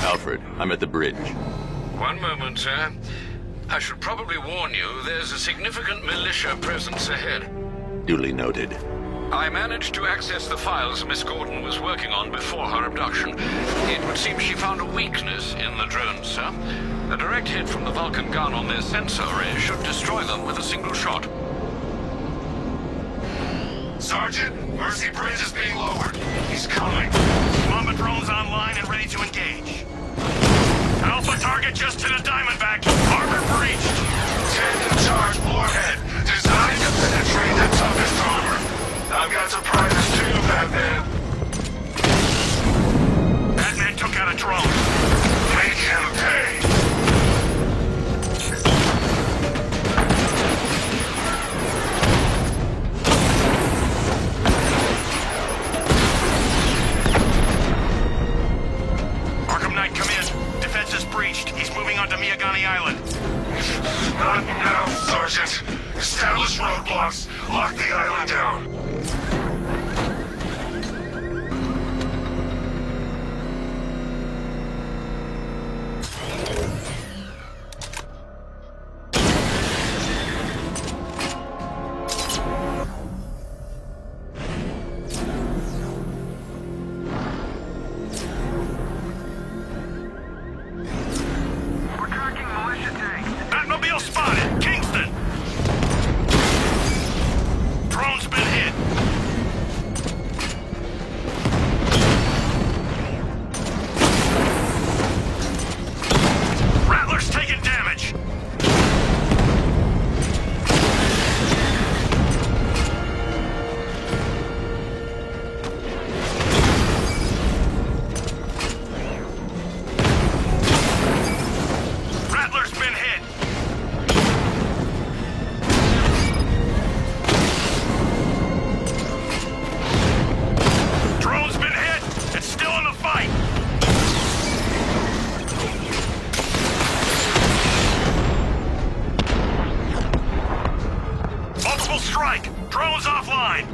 Alfred, I'm at the bridge. One moment, sir. I should probably warn you, there's a significant militia presence ahead. Duly noted. I managed to access the files Miss Gordon was working on before her abduction. It would seem she found a weakness in the drones, sir. A direct hit from the Vulcan gun on their sensor array should destroy them with a single shot. Sergeant, Mercy Bridge is being lowered. He's coming. Mamba drones online and ready to engage. Alpha target just to the Diamondback. Armor breached. Tandem charge warhead. Designed to penetrate the toughest armor. I've got surprises too, Batman. Batman took out a drone. Make him pay. Arkham Knight, come in. Defense is breached. He's moving onto Miyagani Island. Not now, Sergeant. Establish roadblocks. Lock the island down. Batmobile spotted! Kingston! Drone's been hit! Rattler's taking damage! Rattler's been hit! Drone's been hit! It's still in the fight! Multiple strike! Drone's offline!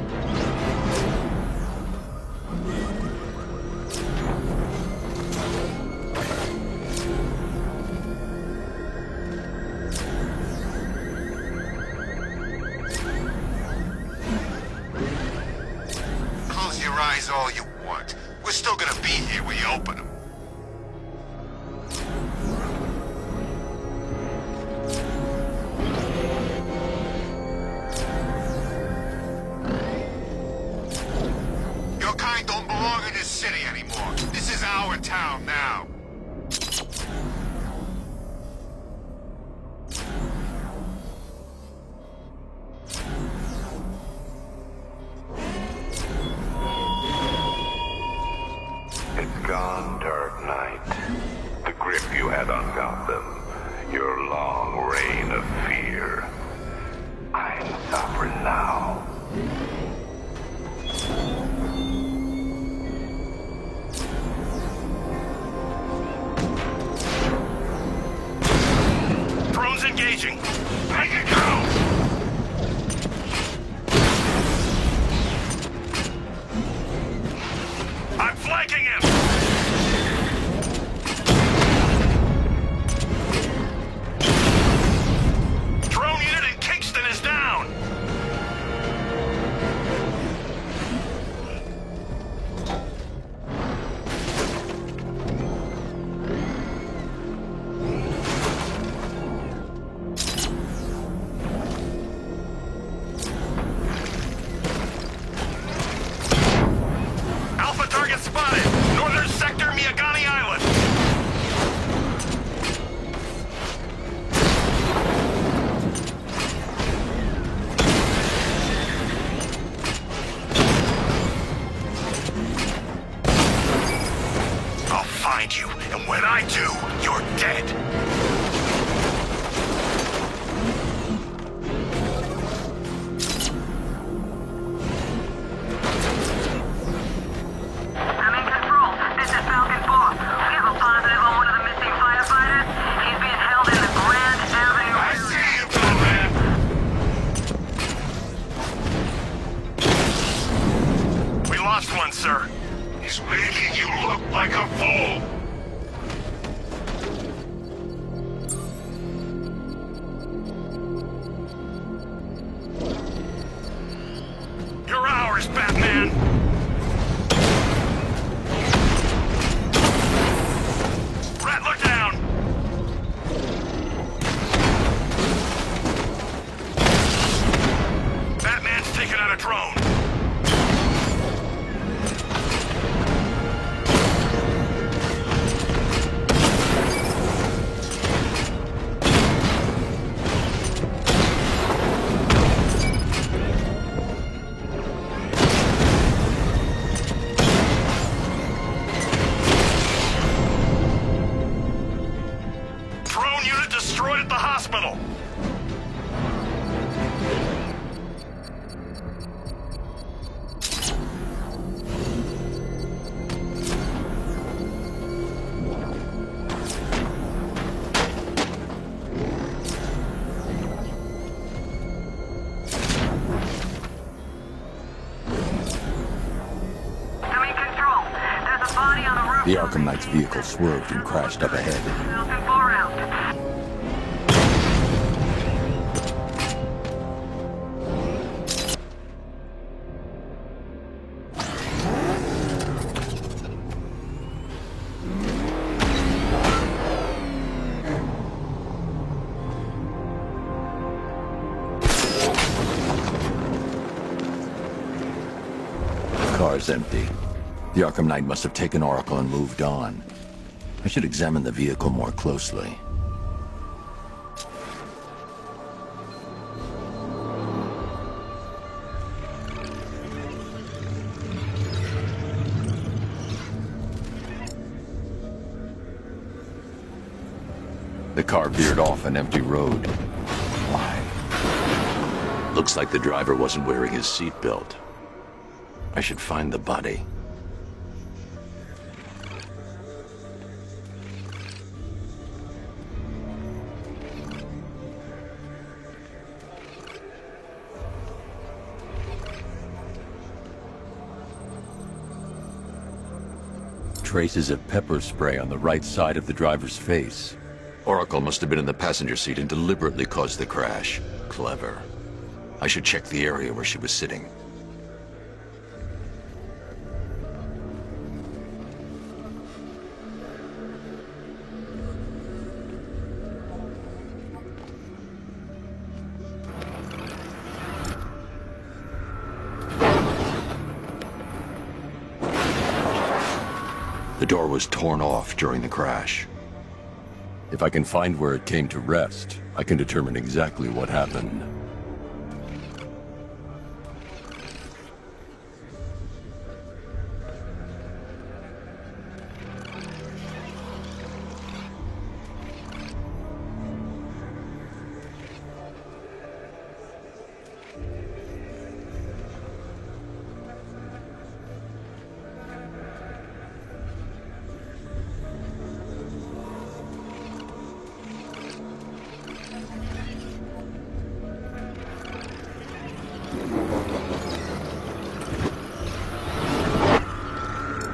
Close your eyes all you want. We're still gonna be here when you open them. Your kind don't belong in this city anymore. This is our town now. It's gone, Dark Knight. The grip you had on Gotham. Your long reign of fear. I'm sovereign now. Drone's engaging! Make it go! I'm flanking him! Drone unit in Kingston is down! Alpha target spotted! Northern sector, Miyagani Island! I'll find you, and when I do, you're dead! I'm in control. This is Falcon 4. We have a positive on one of the missing firefighters. He's being held in the Grand Avenue. I see you, Batman! We lost one, sir. He's making you look like a fool! The Arkham Knight's vehicle swerved and crashed up ahead. Falcon 4 out. The car's empty. The Arkham Knight must have taken Oracle and moved on. I should examine the vehicle more closely. The car veered off an empty road. Why? Looks like the driver wasn't wearing his seatbelt. I should find the body. Traces of pepper spray on the right side of the driver's face. Oracle must have been in the passenger seat and deliberately caused the crash. Clever. I should check the area where she was sitting. The door was torn off during the crash. If I can find where it came to rest, I can determine exactly what happened.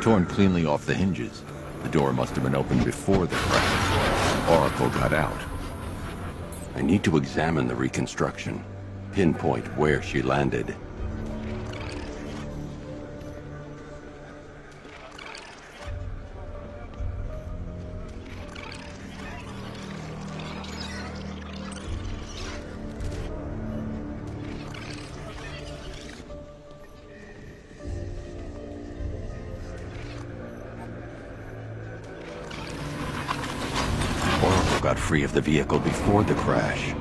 Torn cleanly off the hinges. The door must have been opened before the crash. Oracle got out. I need to examine the reconstruction, pinpoint where she landed. Got free of the vehicle before the crash.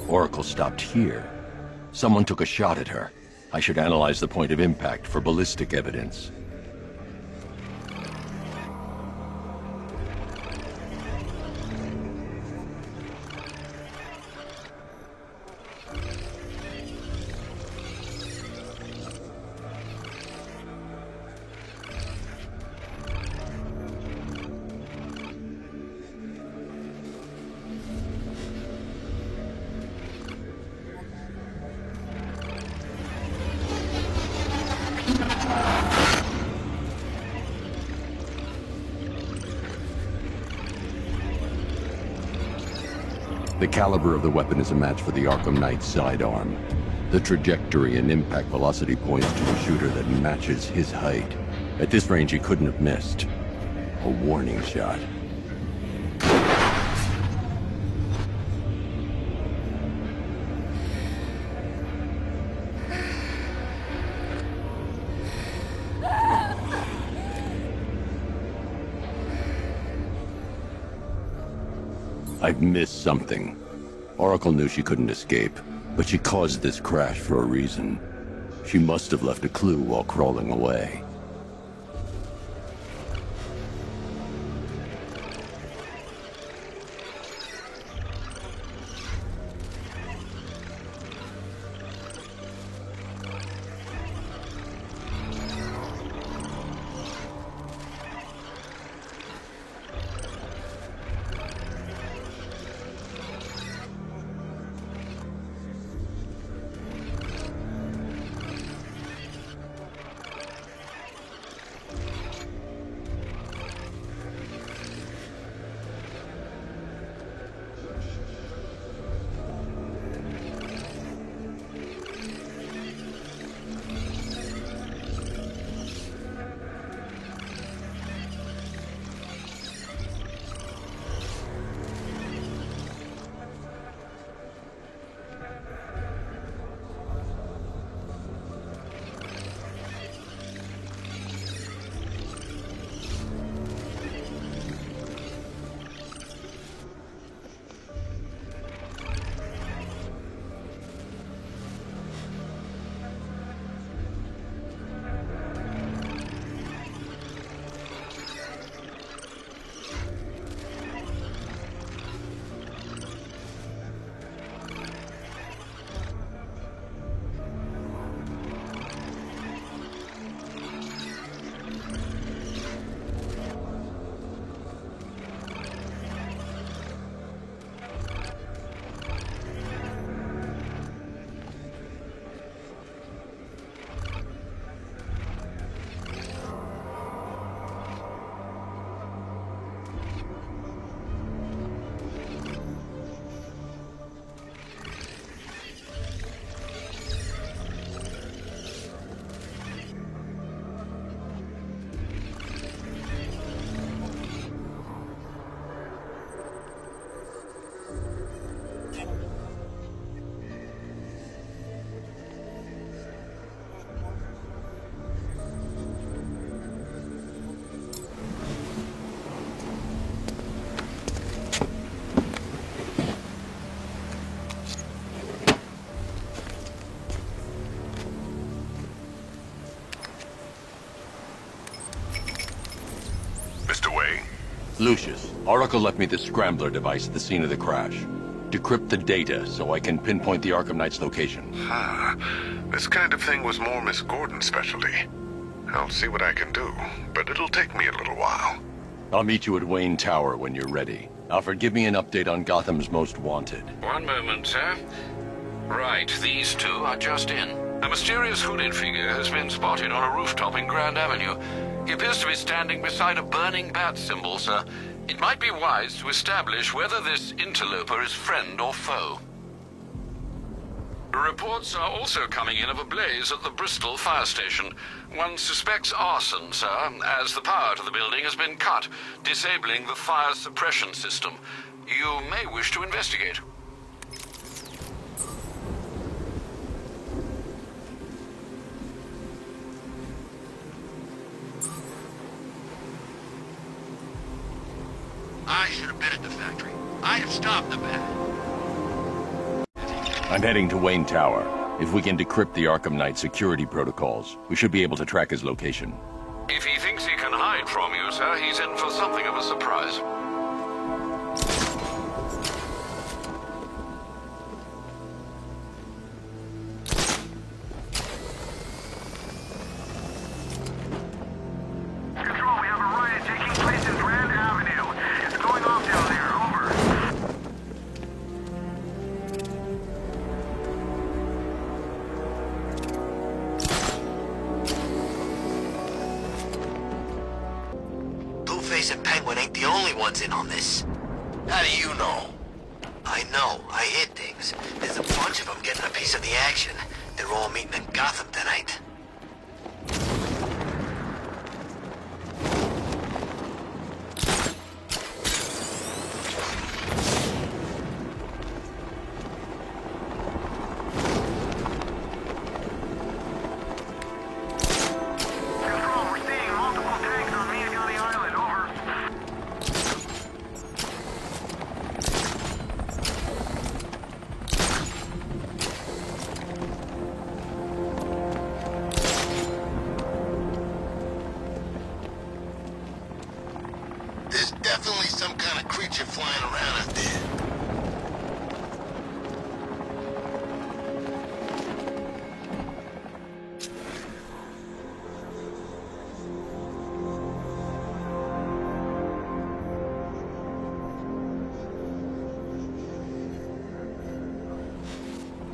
Oracle stopped here. Someone took a shot at her. I should analyze the point of impact for ballistic evidence. The caliber of the weapon is a match for the Arkham Knight's sidearm. The trajectory and impact velocity points to a shooter that matches his height. At this range, he couldn't have missed. A warning shot. I've missed something. Oracle knew she couldn't escape, but she caused this crash for a reason. She must have left a clue while crawling away. Lucius, Oracle left me the Scrambler device at the scene of the crash. Decrypt the data so I can pinpoint the Arkham Knight's location. This kind of thing was more Miss Gordon's specialty. I'll see what I can do, but it'll take me a little while. I'll meet you at Wayne Tower when you're ready. Alfred, give me an update on Gotham's Most Wanted. One moment, sir. Right, these two are just in. A mysterious hooded figure has been spotted on a rooftop in Grand Avenue. He appears to be standing beside a burning bat symbol, sir. It might be wise to establish whether this interloper is friend or foe. Reports are also coming in of a blaze at the Bristol fire station. One suspects arson, sir, as the power to the building has been cut, disabling the fire suppression system. You may wish to investigate. I should have been at the factory. I have stopped the bat. I'm heading to Wayne Tower. If we can decrypt the Arkham Knight security protocols, we should be able to track his location. If he thinks he can hide from you, sir, he's in for something of a surprise. Control, we have a riot taking place in Grand Avenue. It's going off down there. Over. Two-Face and Penguin ain't the only ones in on this. How do you know? I know. I hear things. There's a bunch of them getting a piece of the action. They're all meeting in Gotham tonight. Control, we're seeing multiple tanks on Miagani Island. Over. There's definitely some kind of creature flying around out there.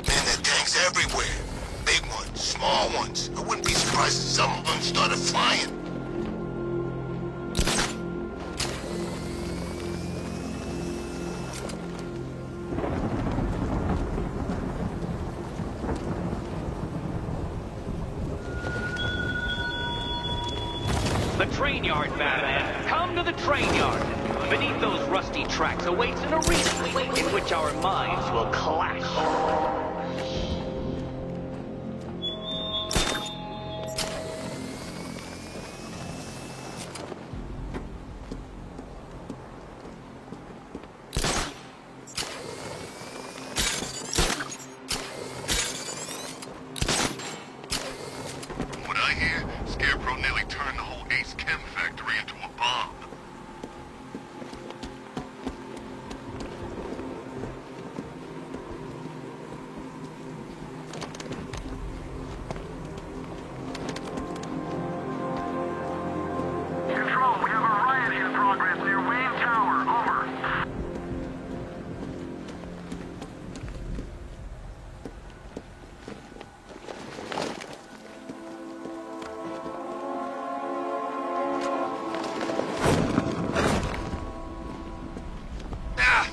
Man, there are tanks everywhere. Big ones, small ones. I wouldn't be surprised if some of them started flying. The train yard, Batman. Come to the train yard. Beneath those rusty tracks awaits an arena in which our minds will clash. From what I hear, Scarecrow nearly turned the whole Ace Chem factory into a bomb. Control, we have a riot in progress near Wayne Tower. Over.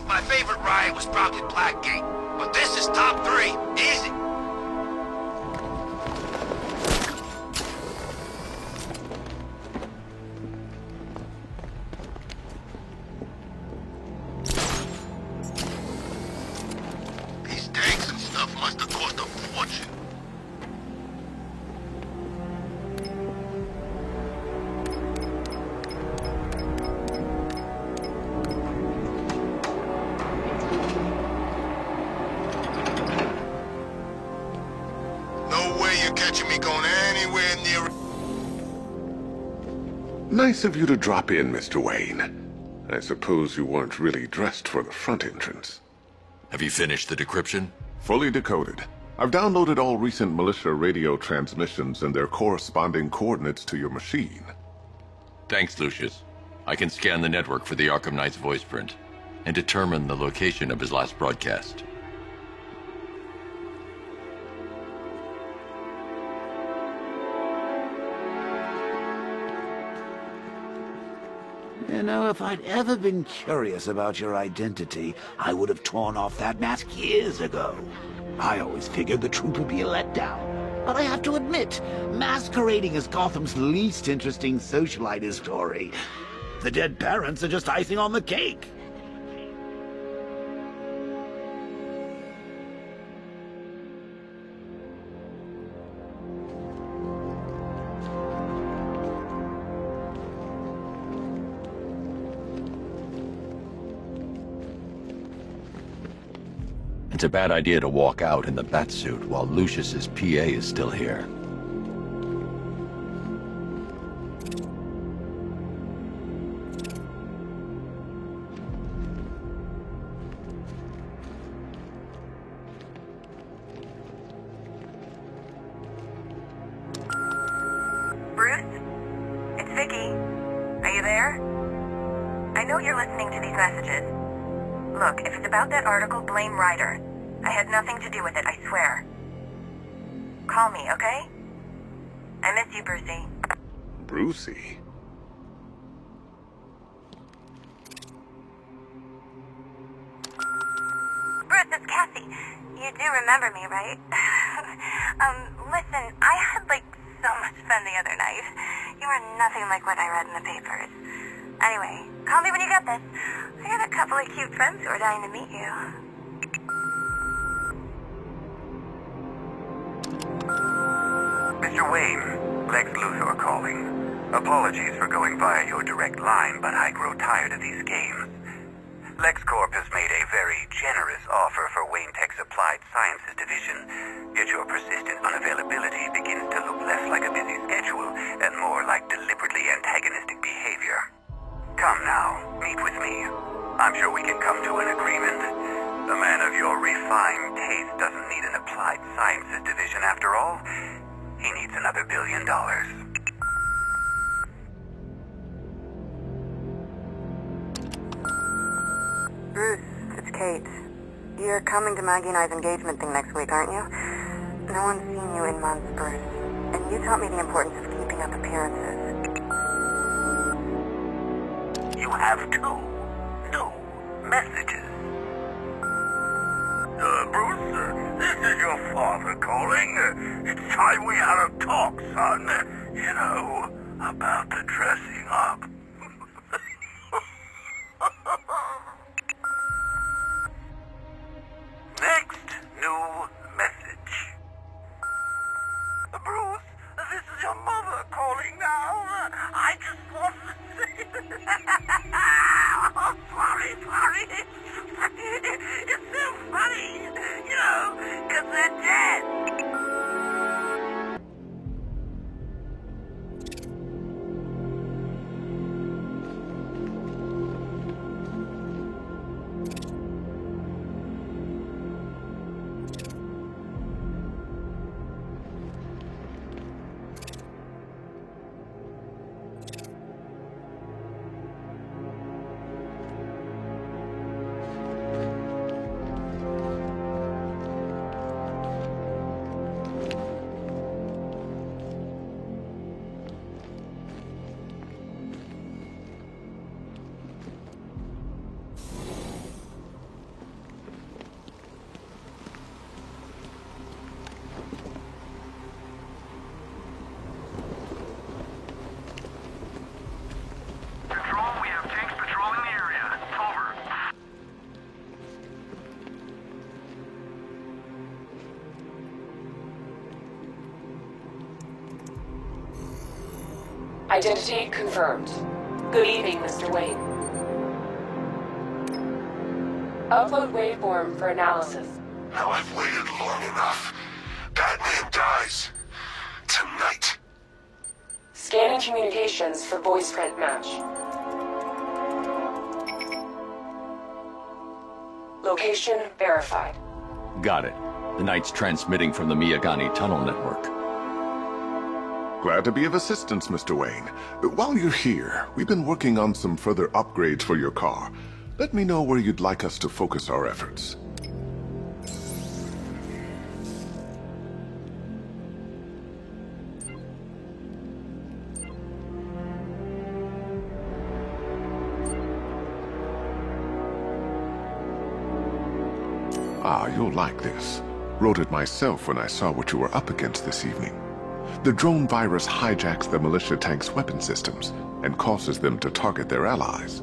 My favorite riot was probably Blackgate, but this is top 3. Easy. These tanks and stuff must have cost a fortune. No way you're catching me going anywhere near... Nice of you to drop in, Mr. Wayne. I suppose you weren't really dressed for the front entrance. Have you finished the decryption? Fully decoded. I've downloaded all recent militia radio transmissions and their corresponding coordinates to your machine. Thanks, Lucius. I can scan the network for the Arkham Knight's voice print and determine the location of his last broadcast. You know, if I'd ever been curious about your identity, I would have torn off that mask years ago. I always figured the truth would be a letdown. But I have to admit, masquerading as Gotham's least interesting socialite is story. The dead parents are just icing on the cake. It's a bad idea to walk out in the Batsuit while Lucius's PA is still here. Bruce? It's Vicky. Are you there? I know you're listening to these messages. Look, if it's about that article, blame Ryder. I had nothing to do with it, I swear. Call me, okay? I miss you, Brucey. Brucey? Bruce, it's Cassie. You do remember me, right? Listen, I had, so much fun the other night. You were nothing like what I read in the papers. Anyway, call me when you get this. I got a couple of cute friends who are dying to meet you. Mr. Wayne, Lex Luthor calling. Apologies for going via your direct line, but I grow tired of these games. LexCorp has made a very generous offer for Wayne Tech's Applied Sciences division, yet your persistent unavailability begins to look less like a busy schedule and more like deliberately antagonistic behavior. Come now, meet with me. I'm sure we can come to an agreement. A man of your refined taste doesn't need an Applied Sciences division after all. He needs another $1 billion. Bruce, it's Kate. You're coming to Maggie and I's engagement thing next week, aren't you? No one's seen you in months, Bruce. And you taught me the importance of keeping up appearances. You have 2 new messages. Bruce, this is your father calling. It's time we had a talk, son. You know, about the dressing up. Next new message. Bruce, this is your mother calling now. I just want to say... Oh, sorry. It's so funny, you know, because they're dead. Identity confirmed. Good evening, Mr. Wayne. Upload waveform for analysis. Now I've waited long enough. Batman dies. Tonight. Scanning communications for voice print match. Location verified. Got it. The Knight's transmitting from the Miyagani tunnel network. Glad to be of assistance, Mr. Wayne. While you're here, we've been working on some further upgrades for your car. Let me know where you'd like us to focus our efforts. Ah, you'll like this. Wrote it myself when I saw what you were up against this evening. The drone virus hijacks the militia tank's weapon systems and causes them to target their allies.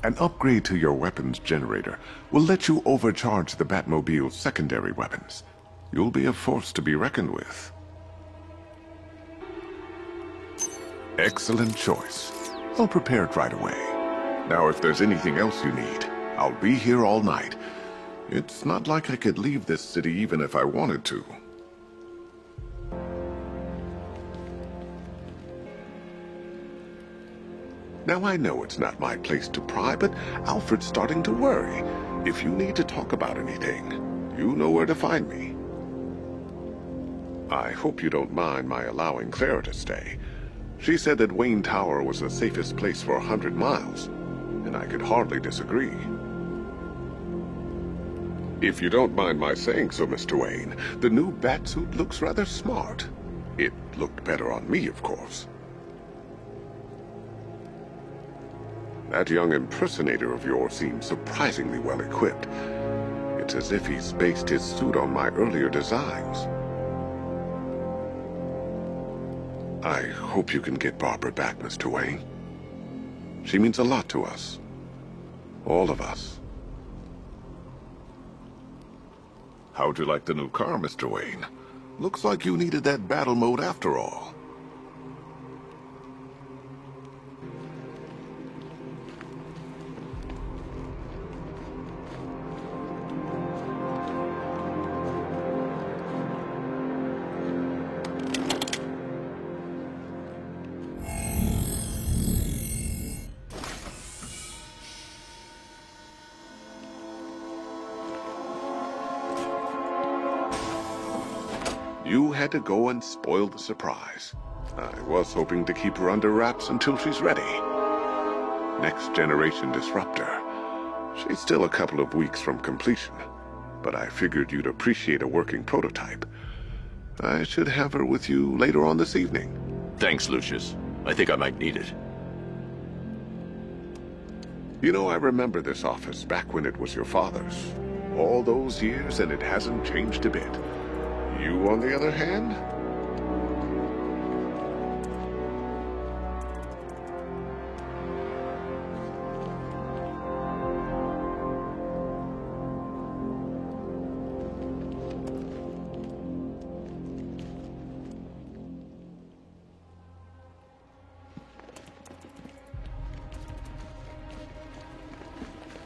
An upgrade to your weapons generator will let you overcharge the Batmobile's secondary weapons. You'll be a force to be reckoned with. Excellent choice. I'll prepare it right away. Now, if there's anything else you need, I'll be here all night. It's not like I could leave this city even if I wanted to. Now, I know it's not my place to pry, but Alfred's starting to worry. If you need to talk about anything, you know where to find me. I hope you don't mind my allowing Clara to stay. She said that Wayne Tower was the safest place for 100 miles, and I could hardly disagree. If you don't mind my saying so, Mr. Wayne, the new Batsuit looks rather smart. It looked better on me, of course. That young impersonator of yours seems surprisingly well equipped. It's as if he's based his suit on my earlier designs. I hope you can get Barbara back, Mr. Wayne. She means a lot to us. All of us. How'd you like the new car, Mr. Wayne? Looks like you needed that battle mode after all. You had to go and spoil the surprise. I was hoping to keep her under wraps until she's ready. Next generation disruptor. She's still a couple of weeks from completion, but I figured you'd appreciate a working prototype. I should have her with you later on this evening. Thanks, Lucius. I think I might need it. You know, I remember this office back when it was your father's. All those years and it hasn't changed a bit. You, on the other hand?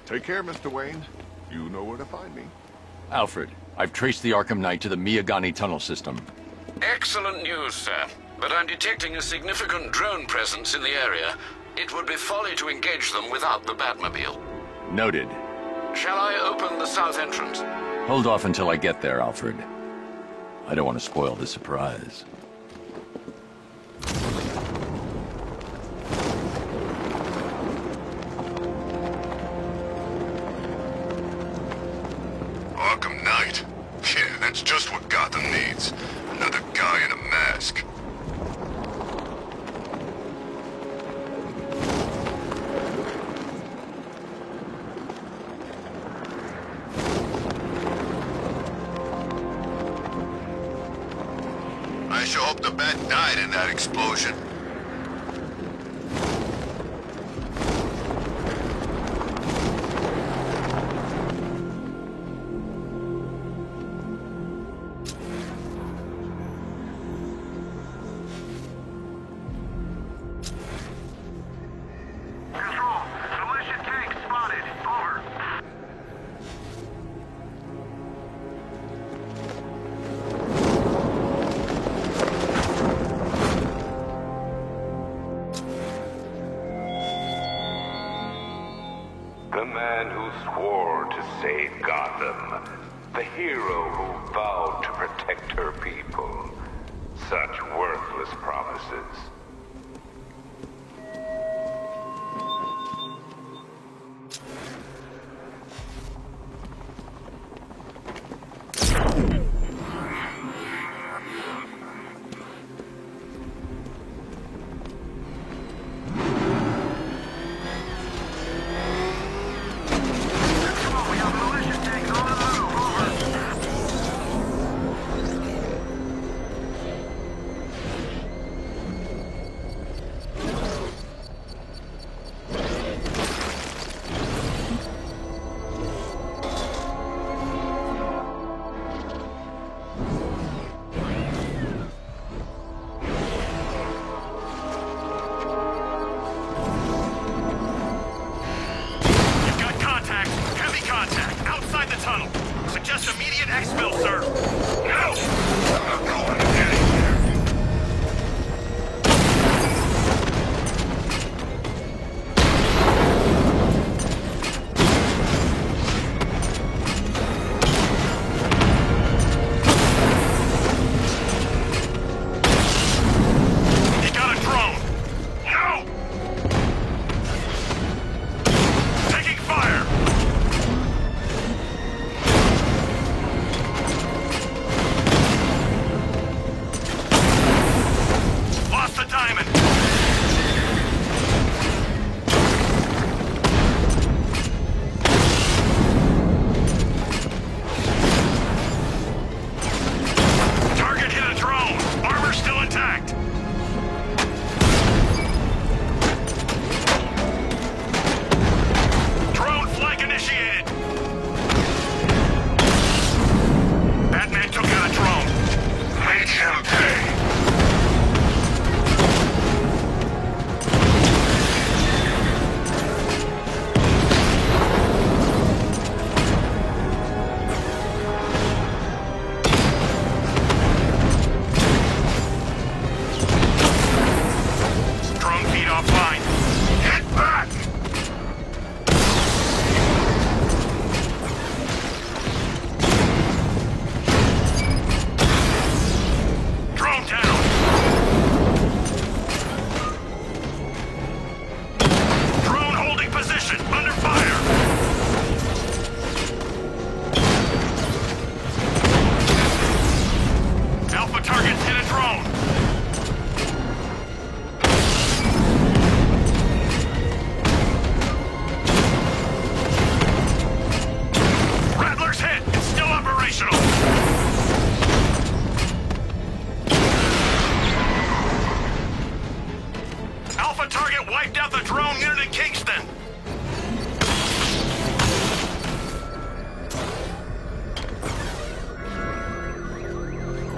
Take care, Mr. Wayne. You know where to find me. Alfred, I've traced the Arkham Knight to the Miyagani tunnel system. Excellent news, sir. But I'm detecting a significant drone presence in the area. It would be folly to engage them without the Batmobile. Noted. Shall I open the south entrance? Hold off until I get there, Alfred. I don't want to spoil the surprise. Arkham Knight? Yeah, that's just what Gotham needs. Another guy in a mask. I sure hope the Bat died in that explosion. The man who swore to save Gotham. The hero who vowed to protect her people. Such worthless promises.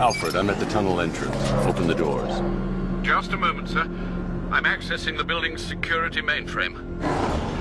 Alfred, I'm at the tunnel entrance. Open the doors. Just a moment, sir. I'm accessing the building's security mainframe.